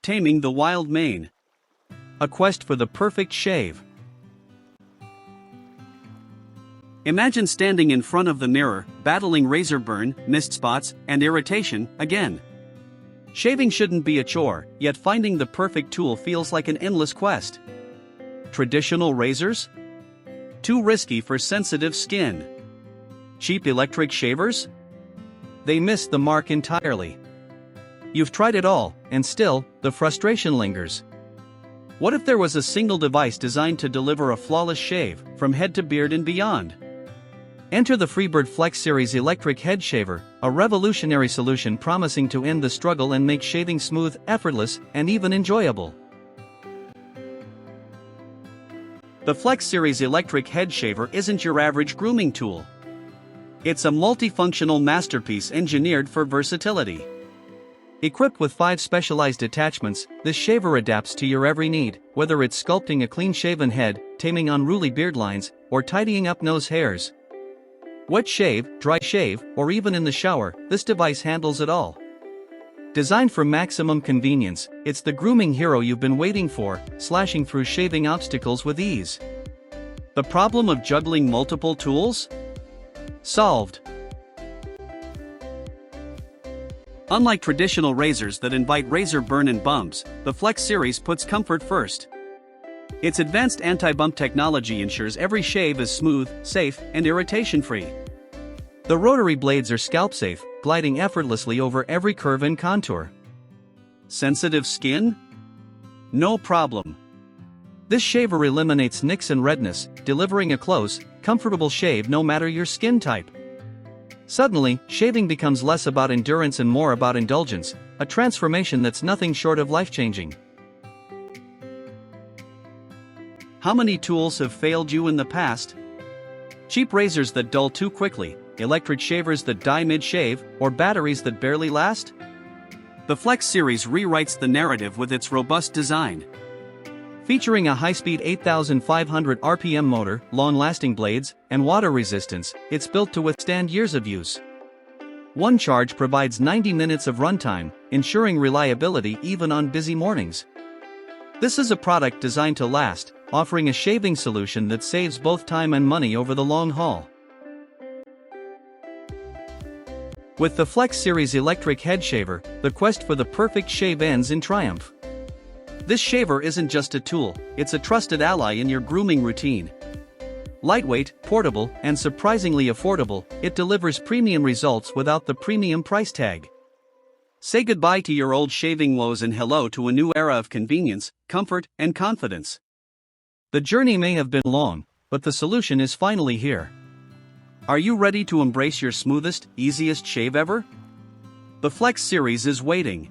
Taming the Wild Mane. A quest for the perfect shave. Imagine standing in front of the mirror, battling razor burn, mist spots, and irritation again. Shaving shouldn't be a chore, yet finding the perfect tool feels like an endless quest. Traditional razors? Too risky for sensitive skin. Cheap electric shavers? They miss the mark entirely. You've tried it all, and still, the frustration lingers. What if there was a single device designed to deliver a flawless shave, from head to beard and beyond? Enter the Freebird FlexSeries Electric Head Shaver, a revolutionary solution promising to end the struggle and make shaving smooth, effortless, and even enjoyable. The FlexSeries Electric Head Shaver isn't your average grooming tool. It's a multifunctional masterpiece engineered for versatility. Equipped with 5 specialized attachments, this shaver adapts to your every need, whether it's sculpting a clean-shaven head, taming unruly beard lines, or tidying up nose hairs. Wet shave, dry shave, or even in the shower, this device handles it all. Designed for maximum convenience, it's the grooming hero you've been waiting for, slashing through shaving obstacles with ease. The problem of juggling multiple tools? Solved. Unlike traditional razors that invite razor burn and bumps, the FlexSeries puts comfort first. Its advanced anti-bump technology ensures every shave is smooth, safe, and irritation-free. The rotary blades are scalp-safe, gliding effortlessly over every curve and contour. Sensitive skin? No problem. This shaver eliminates nicks and redness, delivering a close, comfortable shave no matter your skin type. Suddenly, shaving becomes less about endurance and more about indulgence, a transformation that's nothing short of life-changing. How many tools have failed you in the past? Cheap razors that dull too quickly, electric shavers that die mid-shave, or batteries that barely last? The FlexSeries rewrites the narrative with its robust design. Featuring a high-speed 8,500 RPM motor, long-lasting blades, and water resistance, it's built to withstand years of use. One charge provides 90 minutes of runtime, ensuring reliability even on busy mornings. This is a product designed to last, offering a shaving solution that saves both time and money over the long haul. With the FlexSeries Electric Head Shaver, the quest for the perfect shave ends in triumph. This shaver isn't just a tool, it's a trusted ally in your grooming routine. Lightweight, portable, and surprisingly affordable, it delivers premium results without the premium price tag. Say goodbye to your old shaving woes and hello to a new era of convenience, comfort, and confidence. The journey may have been long, but the solution is finally here. Are you ready to embrace your smoothest, easiest shave ever? The FlexSeries is waiting.